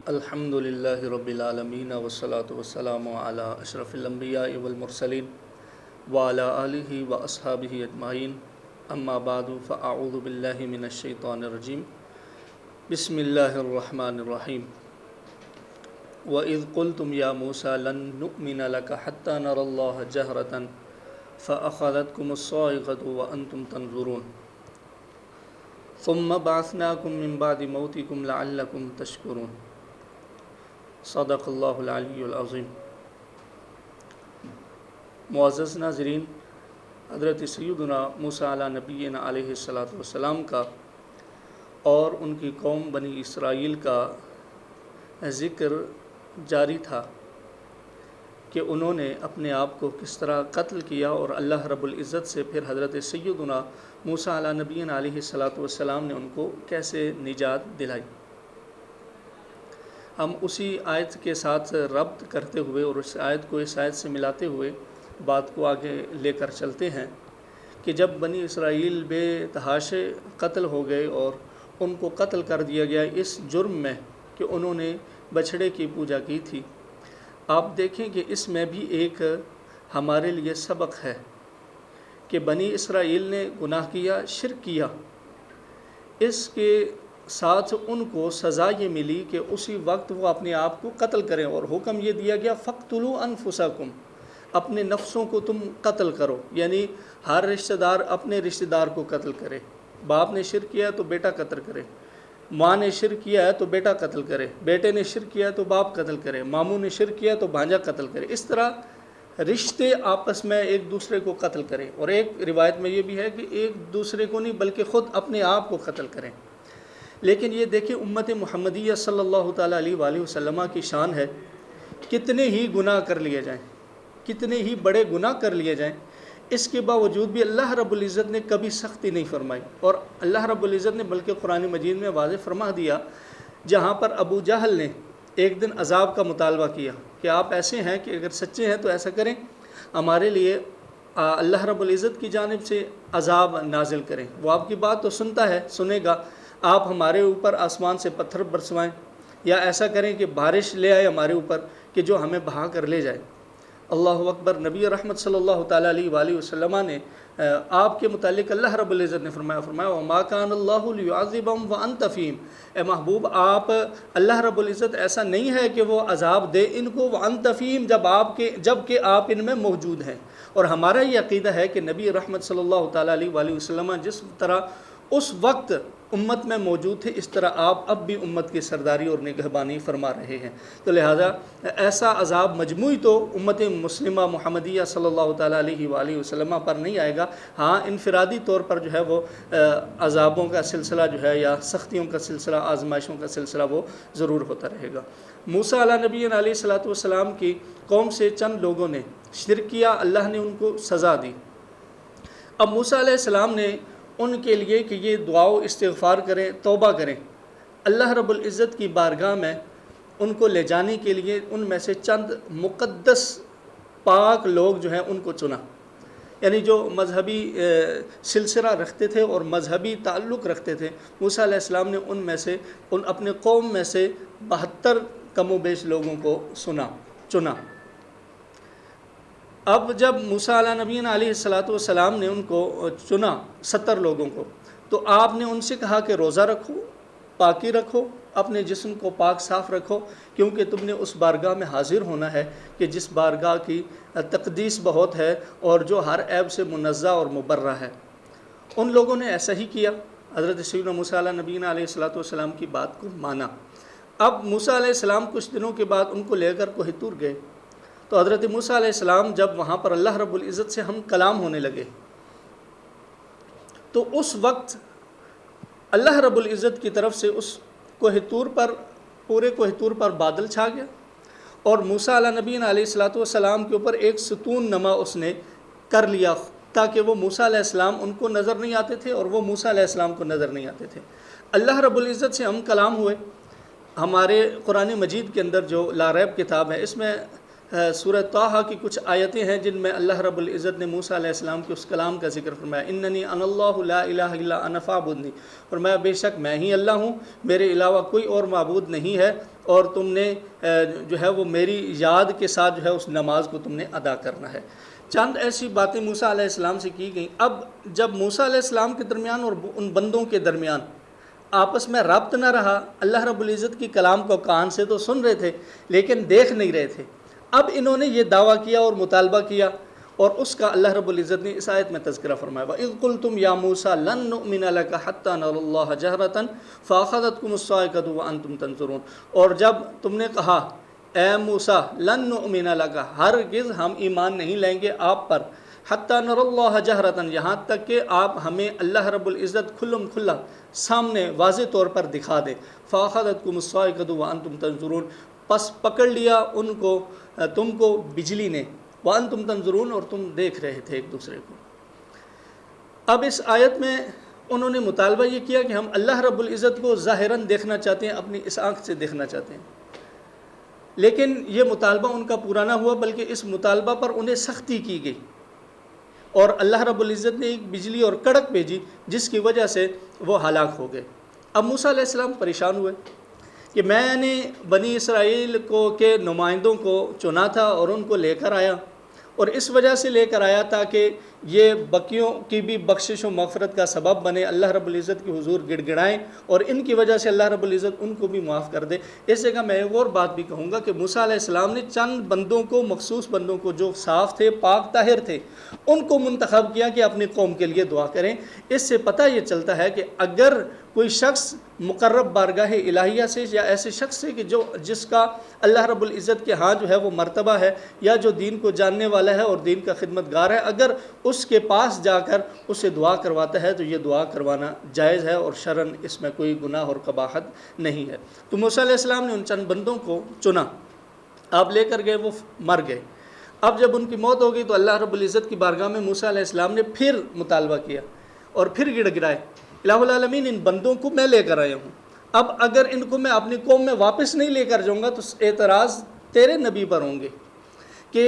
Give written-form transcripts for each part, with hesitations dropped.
الحمد للہ رب العالمین والصلاة والسلام علی اشرف الانبیاء والمرسلین وعلی آلہ واصحابہ اجمعین اما بعد فاعوذ باللہ من الشیطان الرجیم بسم اللہ الرحمن الرحیم وَإِذْ قُلْتُمْ يَا مُوسَى لَن نُؤْمِنَ لَكَ حَتَّى نَرَى اللَّهَ جَهْرَةً فَأَخَذَتْكُمُ الصَّاعِقَةُ وَأَنْتُمْ تَنظُرُونَ ثُمَّ بَعَثْنَاكُم مِّن بَعْدِ مَوْتِكُمْ لَعَلَّكُمْ تَشْكُرُونَ صدق اللہ العلی العظیم۔ معزز ناظرین، حضرت سیدنا موسیٰ علیہ نبینا علیہ الصلاۃ والسلام کا اور ان کی قوم بنی اسرائیل کا ذکر جاری تھا کہ انہوں نے اپنے آپ کو کس طرح قتل کیا، اور اللہ رب العزت سے پھر حضرت سیدنا موسیٰ علیہ نبینا علیہ الصلاۃ والسلام نے ان کو کیسے نجات دلائی۔ ہم اسی آیت کے ساتھ ربط کرتے ہوئے اور اس آیت کو اس آیت سے ملاتے ہوئے بات کو آگے لے کر چلتے ہیں کہ جب بنی اسرائیل بے تحاشے قتل ہو گئے اور ان کو قتل کر دیا گیا اس جرم میں کہ انہوں نے بچھڑے کی پوجا کی تھی، آپ دیکھیں کہ اس میں بھی ایک ہمارے لیے سبق ہے کہ بنی اسرائیل نے گناہ کیا، شرک کیا، اس کے ساتھ ان کو سزا یہ ملی کہ اسی وقت وہ اپنے آپ کو قتل کریں، اور حکم یہ دیا گیا فَقْتُلُوا أَنفُسَكُمْ، اپنے نفسوں کو تم قتل کرو، یعنی ہر رشتہ دار اپنے رشتہ دار کو قتل کرے۔ باپ نے شرک کیا تو بیٹا قتل کرے، ماں نے شرک کیا ہے تو بیٹا قتل کرے، بیٹے نے شرک کیا تو باپ قتل کرے، ماموں نے شرک کیا تو بھانجا قتل کرے، اس طرح رشتے آپس میں ایک دوسرے کو قتل کریں، اور ایک روایت میں یہ بھی ہے کہ ایک دوسرے کو نہیں بلکہ خود اپنے آپ کو قتل کریں۔ لیکن یہ دیکھیں امت محمدیہ صلی اللہ تعالیٰ علیہ وآلہ وسلم کی شان ہے، کتنے ہی گناہ کر لیے جائیں، کتنے ہی بڑے گناہ کر لیے جائیں، اس کے باوجود بھی اللہ رب العزت نے کبھی سختی نہیں فرمائی، اور اللہ رب العزت نے بلکہ قرآن مجید میں واضح فرما دیا، جہاں پر ابو جہل نے ایک دن عذاب کا مطالبہ کیا کہ آپ ایسے ہیں کہ اگر سچے ہیں تو ایسا کریں، ہمارے لیے اللہ رب العزت کی جانب سے عذاب نازل کریں، وہ آپ کی بات تو سنتا ہے، سنے گا، آپ ہمارے اوپر آسمان سے پتھر برسوائیں، یا ایسا کریں کہ بارش لے آئے ہمارے اوپر کہ جو ہمیں بہا کر لے جائے۔ اللہ اکبر۔ نبی رحمت صلی اللہ تعالیٰ علیہ وآلہ وسلم نے آپ کے متعلق اللہ رب العزت نے فرمایا وَمَا كَانَ اللَّهُ لِيُعَذِّبَهُمْ وَأَنْتَ فِيهِمْ، اے محبوب آپ اللہ رب العزت ایسا نہیں ہے کہ وہ عذاب دے ان کو وَأَنْتَ فِيهِمْ جب کہ آپ ان میں موجود ہیں۔ اور ہمارا یہ عقیدہ ہے کہ نبی رحمت صلی اللہ تعالیٰ علیہ وآلہ وسلم جس طرح اس وقت امت میں موجود تھے، اس طرح آپ اب بھی امت کی سرداری اور نگہبانی فرما رہے ہیں، تو لہذا ایسا عذاب مجموعی تو امت مسلمہ محمدیہ صلی اللہ تعالیٰ علیہ وآلہ وسلم پر نہیں آئے گا، ہاں انفرادی طور پر جو ہے وہ عذابوں کا سلسلہ جو ہے یا سختیوں کا سلسلہ، آزمائشوں کا سلسلہ وہ ضرور ہوتا رہے گا۔ موسیٰ علیہ نبی علیہ الصلوۃ والسلام کی قوم سے چند لوگوں نے شرک کیا، اللہ نے ان کو سزا دی۔ اب موسیٰ علیہ السلام نے ان کے لیے کہ یہ دعا و استغفار کریں، توبہ کریں، اللہ رب العزت کی بارگاہ میں ان کو لے جانے کے لیے ان میں سے چند مقدس پاک لوگ جو ہیں ان کو چنا، یعنی جو مذہبی سلسلہ رکھتے تھے اور مذہبی تعلق رکھتے تھے۔ موسیٰ علیہ السلام نے ان میں سے اپنے قوم میں سے 72 کم و بیش لوگوں کو چنا۔ اب جب موسیٰ علیہ نبی علیہ الصلوۃ والسلام نے ان کو چنا 70 لوگوں کو، تو آپ نے ان سے کہا کہ روزہ رکھو، پاکی رکھو، اپنے جسم کو پاک صاف رکھو، کیونکہ تم نے اس بارگاہ میں حاضر ہونا ہے کہ جس بارگاہ کی تقدیس بہت ہے اور جو ہر عیب سے منزہ اور مبرہ ہے۔ ان لوگوں نے ایسا ہی کیا، حضرت سیدنا موسیٰ علیہ نبی علیہ الصلوۃ والسلام کی بات کو مانا۔ اب موسیٰ علیہ السلام کچھ دنوں کے بعد ان کو لے کر کوہ طور گئے، تو حضرت موسیٰ علیہ السلام جب وہاں پر اللہ رب العزت سے ہم کلام ہونے لگے، تو اس وقت اللہ رب العزت کی طرف سے اس کوہ طور پر، پورے کوہ طور پر بادل چھا گیا، اور موسیٰ علیہ نبی علیہ الصلوۃ والسلام کے اوپر ایک ستون نما اس نے کر لیا، تاکہ وہ موسیٰ علیہ السلام ان کو نظر نہیں آتے تھے اور وہ موسیٰ علیہ السلام کو نظر نہیں آتے تھے۔ اللہ رب العزت سے ہم کلام ہوئے۔ ہمارے قرآن مجید کے اندر جو لا ریب کتاب ہے، اس میں سورہ طٰہٰ کی کچھ آیتیں ہیں جن میں اللہ رب العزت نے موسیٰ علیہ السلام کے اس کلام کا ذکر فرمایا، اننی انا اللہ لا الہ الا انا فاعبدنی، فرمایا بے شک میں ہی اللہ ہوں، میرے علاوہ کوئی اور معبود نہیں ہے، اور تم نے جو ہے وہ میری یاد کے ساتھ جو ہے اس نماز کو تم نے ادا کرنا ہے۔ چند ایسی باتیں موسیٰ علیہ السلام سے کی گئیں۔ اب جب موسیٰ علیہ السلام کے درمیان اور ان بندوں کے درمیان آپس میں ربط نہ رہا، اللہ رب العزت کی کلام کو کان سے تو سن رہے تھے لیکن دیکھ نہیں رہے تھے، اب انہوں نے یہ دعویٰ کیا اور مطالبہ کیا، اور اس کا اللہ رب العزت نے اس آیت میں تذکرہ فرمایا، وَإِذْ قُلْتُمْ يَا مُوسَىٰ لَن نُؤْمِنَ لَكَ حَتَّىٰ نَرَى اللَّهَ جَهْرَةً فَأَخَذَتْكُمُ الصَّاعِقَةُ وَأَنْتُمْ تَنظُرُونَ، اور جب تم نے کہا اے موسیٰ لن نؤمن لک، ہرگز ہم ایمان نہیں لیں گے آپ پر، حتیٰ نر اللہ جہرتاً، یہاں تک کہ آپ ہمیں اللہ رب العزت کھلم کھلا سامنے واضح طور پر دکھا دیں، فاخذتکم الصاعقۃ وانتم تنظرون، پس پکڑ لیا ان کو تم کو بجلی نے، وانتم تنظرون، اور تم دیکھ رہے تھے ایک دوسرے کو۔ اب اس آیت میں انہوں نے مطالبہ یہ کیا کہ ہم اللہ رب العزت کو ظاہراً دیکھنا چاہتے ہیں، اپنی اس آنکھ سے دیکھنا چاہتے ہیں، لیکن یہ مطالبہ ان کا پورا نہ ہوا، بلکہ اس مطالبہ پر انہیں سختی کی گئی، اور اللہ رب العزت نے ایک بجلی اور کڑک بھیجی جس کی وجہ سے وہ ہلاک ہو گئے۔ اب موسیٰ علیہ السلام پریشان ہوئے کہ میں نے بنی اسرائیل کے نمائندوں کو چنا تھا اور ان کو لے کر آیا، اور اس وجہ سے لے کر آیا تاکہ یہ بقیوں کی بھی بخشش و مغفرت کا سبب بنے، اللہ رب العزت کی حضور گڑ گڑائیں اور ان کی وجہ سے اللہ رب العزت ان کو بھی معاف کر دے۔ اس جگہ میں ایک اور بات بھی کہوں گا کہ موسیٰ علیہ السلام نے چند بندوں کو، مخصوص بندوں کو جو صاف تھے، پاک طاہر تھے، ان کو منتخب کیا کہ اپنی قوم کے لیے دعا کریں۔ اس سے پتہ یہ چلتا ہے کہ اگر کوئی شخص مقرب بارگاہ الہیہ سے یا ایسے شخص سے کہ جس کا اللہ رب العزت کے ہاں جو ہے وہ مرتبہ ہے، یا جو دین کو جاننے والا ہے اور دین کا خدمت گار ہے، اگر اس کے پاس جا کر اس سے دعا کرواتا ہے تو یہ دعا کروانا جائز ہے، اور شرعاً اس میں کوئی گناہ اور قباحت نہیں ہے۔ تو موسیٰ علیہ السلام نے ان چند بندوں کو چنا، آپ لے کر گئے، وہ مر گئے۔ اب جب ان کی موت ہو گئی تو اللہ رب العزت کی بارگاہ میں موسیٰ علیہ السلام نے پھر مطالبہ کیا اور پھر گڑ گڑائے، الہ العالمین ان بندوں کو میں لے کر آیا ہوں، اب اگر ان کو میں اپنی قوم میں واپس نہیں لے کر جاؤں گا تو اعتراض تیرے نبی پر ہوں گے کہ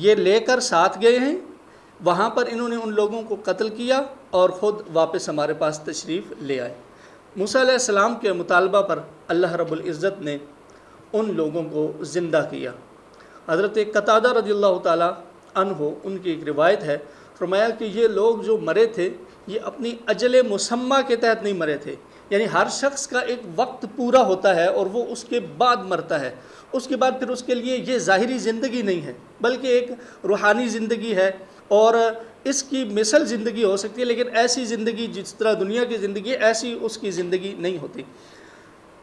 یہ لے کر ساتھ گئے ہیں، وہاں پر انہوں نے ان لوگوں کو قتل کیا اور خود واپس ہمارے پاس تشریف لے آئے۔ موسیٰ علیہ السلام کے مطالبہ پر اللہ رب العزت نے ان لوگوں کو زندہ کیا۔ حضرت قتادہ رضی اللہ تعالیٰ عنہ، ان کی ایک روایت ہے، فرمایا کہ یہ لوگ جو مرے تھے یہ اپنی اجل مسمى کے تحت نہیں مرے تھے، یعنی ہر شخص کا ایک وقت پورا ہوتا ہے اور وہ اس کے بعد مرتا ہے، اس کے بعد پھر اس کے لیے یہ ظاہری زندگی نہیں ہے بلکہ ایک روحانی زندگی ہے، اور اس کی مثل زندگی ہو سکتی ہے، لیکن ایسی زندگی جس طرح دنیا کی زندگی ہے ایسی اس کی زندگی نہیں ہوتی۔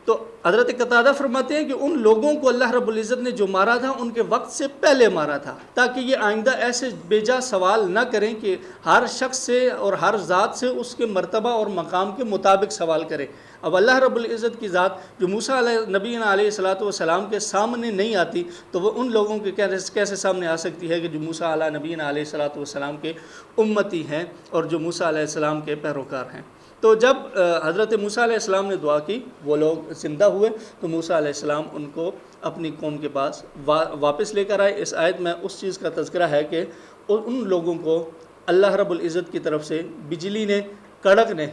تو حضرت قتادہ فرماتے ہیں کہ ان لوگوں کو اللہ رب العزت نے جو مارا تھا ان کے وقت سے پہلے مارا تھا، تاکہ یہ آئندہ ایسے بے جا سوال نہ کریں کہ ہر شخص سے اور ہر ذات سے اس کے مرتبہ اور مقام کے مطابق سوال کرے۔ اب اللہ رب العزت کی ذات جو موسیٰ نبینا علیہ الصلاۃ والسلام کے سامنے نہیں آتی تو وہ ان لوگوں کے کیسے سامنے آ سکتی ہے کہ جو موسیٰ علیہ نبینا علیہ الصلاۃ والسلام کے امتی ہیں اور جو موسیٰ علیہ السلام کے پیروکار ہیں۔ تو جب حضرت موسیٰ علیہ السلام نے دعا کی، وہ لوگ زندہ ہوئے، تو موسیٰ علیہ السلام ان کو اپنی قوم کے پاس واپس لے کر آئے۔ اس آیت میں اس چیز کا تذکرہ ہے کہ ان لوگوں کو اللہ رب العزت کی طرف سے بجلی نے، کڑک نے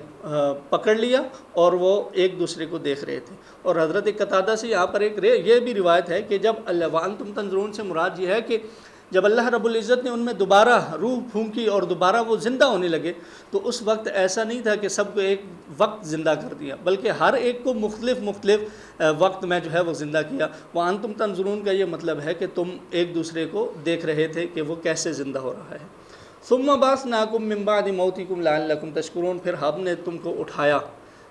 پکڑ لیا اور وہ ایک دوسرے کو دیکھ رہے تھے۔ اور حضرت قتادہ سے یہاں پر یہ بھی روایت ہے کہ جب اللہ وانتم تنظرون سے مراد یہ ہے کہ جب اللہ رب العزت نے ان میں دوبارہ روح پھونکی اور دوبارہ وہ زندہ ہونے لگے تو اس وقت ایسا نہیں تھا کہ سب کو ایک وقت زندہ کر دیا، بلکہ ہر ایک کو مختلف وقت میں جو ہے وہ زندہ کیا۔ وانتم تنظرون کا یہ مطلب ہے کہ تم ایک دوسرے کو دیکھ رہے تھے کہ وہ کیسے زندہ ہو رہا ہے۔ ثم بعثناکم من بعد موتکم لعلکم تشکرون، پھر ہم نے تم کو اٹھایا،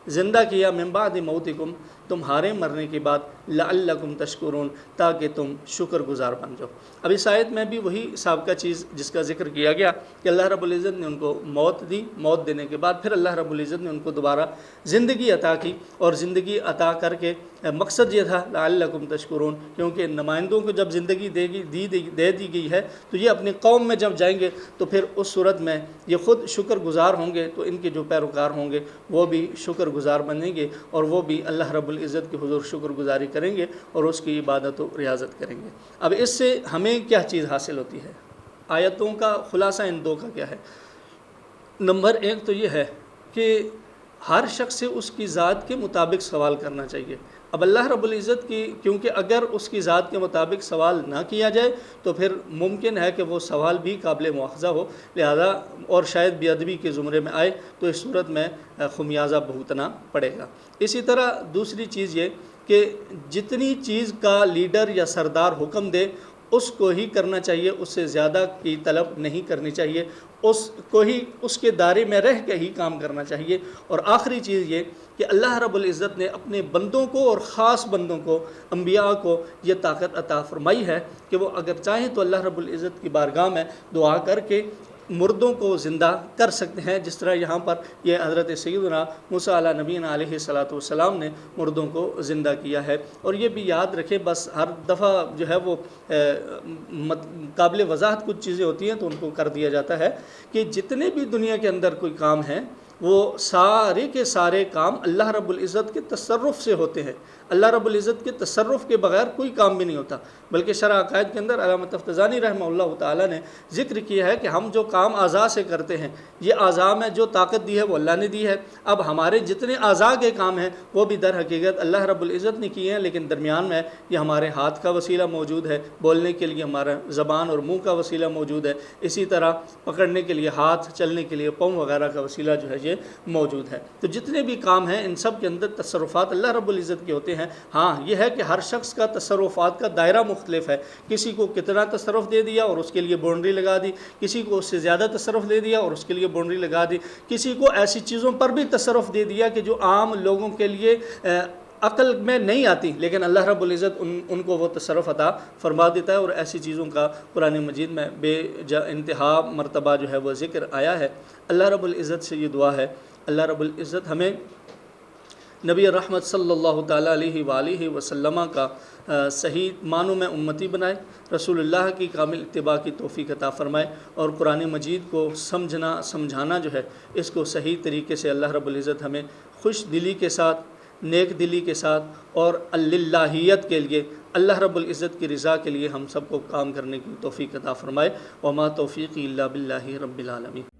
زندہ کیا، من بعد موتکم، تمہارے مرنے کے بعد، لعلکم تشکرون، تاکہ تم شکر گزار بن جاؤ۔ اب اس آیت میں بھی وہی سابقہ چیز جس کا ذکر کیا گیا کہ اللہ رب العزت نے ان کو موت دی، موت دینے کے بعد پھر اللہ رب العزت نے ان کو دوبارہ زندگی عطا کی، اور زندگی عطا کر کے مقصد یہ تھا لعلکم تشکرون، کیونکہ نمائندوں کو جب زندگی دے دی گئی ہے تو یہ اپنی قوم میں جب جائیں گے تو پھر اس صورت میں یہ خود شکر گزار ہوں گے، تو ان کے جو پیروکار ہوں گے وہ بھی شکر گزار بنیں گے اور وہ بھی اللہ رب العزت کے حضور شکر گزاری کریں گے اور اس کی عبادت و ریاضت کریں گے۔ اب اس سے ہمیں کیا چیز حاصل ہوتی ہے؟ آیتوں کا خلاصہ ان دو کا کیا ہے؟ نمبر ایک تو یہ ہے کہ ہر شخص سے اس کی ذات کے مطابق سوال کرنا چاہیے۔ اب اللہ رب العزت کی کیونکہ اگر اس کی ذات کے مطابق سوال نہ کیا جائے تو پھر ممکن ہے کہ وہ سوال بھی قابل مواخذہ ہو، لہذا اور شاید بے ادبی کے زمرے میں آئے تو اس صورت میں خمیازہ بھگتنا پڑے گا۔ اسی طرح دوسری چیز یہ کہ جتنی چیز کا لیڈر یا سردار حکم دے اس کو ہی کرنا چاہیے، اس سے زیادہ کی طلب نہیں کرنی چاہیے، اس کو ہی اس کے دائرے میں رہ کے ہی کام کرنا چاہیے۔ اور آخری چیز یہ کہ اللہ رب العزت نے اپنے بندوں کو اور خاص بندوں کو، انبیاء کو یہ طاقت عطا فرمائی ہے کہ وہ اگر چاہیں تو اللہ رب العزت کی بارگاہ میں دعا کر کے مردوں کو زندہ کر سکتے ہیں، جس طرح یہاں پر یہ حضرت سیدنا موسیٰ علیہ نبینا علیہ الصلاۃ والسلام نے مردوں کو زندہ کیا ہے۔ اور یہ بھی یاد رکھیں، بس ہر دفعہ جو ہے وہ قابل وضاحت کچھ چیزیں ہوتی ہیں تو ان کو کر دیا جاتا ہے کہ جتنے بھی دنیا کے اندر کوئی کام ہیں وہ سارے کے سارے کام اللہ رب العزت کے تصرف سے ہوتے ہیں۔ اللہ رب العزت کے تصرف کے بغیر کوئی کام بھی نہیں ہوتا، بلکہ شرح عقائد کے اندر علامہ تفتزانی رحمہ اللہ تعالیٰ نے ذکر کیا ہے کہ ہم جو کام اعضاء سے کرتے ہیں، یہ اعضاء میں جو طاقت دی ہے وہ اللہ نے دی ہے۔ اب ہمارے جتنے اعضاء کے کام ہیں وہ بھی در حقیقت اللہ رب العزت نے کیے ہیں، لیکن درمیان میں یہ ہمارے ہاتھ کا وسیلہ موجود ہے، بولنے کے لیے ہمارا زبان اور منہ کا وسیلہ موجود ہے، اسی طرح پکڑنے کے لیے ہاتھ، چلنے کے لیے پاؤں وغیرہ کا وسیلہ جو ہے یہ موجود ہے۔ تو جتنے بھی کام ہیں ان سب کے اندر تصرفات اللہ رب العزت کے ہوتے ہیں۔ ہاں یہ ہے کہ ہر شخص کا تصرفات کا دائرہ مختلف ہے، کسی کو کتنا تصرف دے دیا اور اس کے لیے باؤنڈری لگا دی، کسی کو اس سے زیادہ تصرف دے دیا اور اس کے لیے باؤنڈری لگا دی، کسی کو ایسی چیزوں پر بھی تصرف دے دیا کہ جو عام لوگوں کے لیے عقل میں نہیں آتی، لیکن اللہ رب العزت ان کو وہ تصرف عطا فرما دیتا ہے۔ اور ایسی چیزوں کا قرآن مجید میں بے انتہا مرتبہ جو ہے وہ ذکر آیا ہے۔ اللہ رب العزت سے یہ دعا ہے، اللہ رب العزت ہمیں نبی رحمت صلی اللہ تعالیٰ علیہ وآلہ وسلم کا صحیح معنوں میں امتی بنائے، رسول اللہ کی کامل اتباع کی توفیق عطا فرمائے، اور قرآن مجید کو سمجھانا جو ہے اس کو صحیح طریقے سے اللہ رب العزت ہمیں خوش دلی کے ساتھ، نیک دلی کے ساتھ اور اللہیت کے لیے، اللہ رب العزت کی رضا کے لیے ہم سب کو کام کرنے کی توفیق عطا فرمائے۔ وما توفیقی الا باللہ رب العالمین۔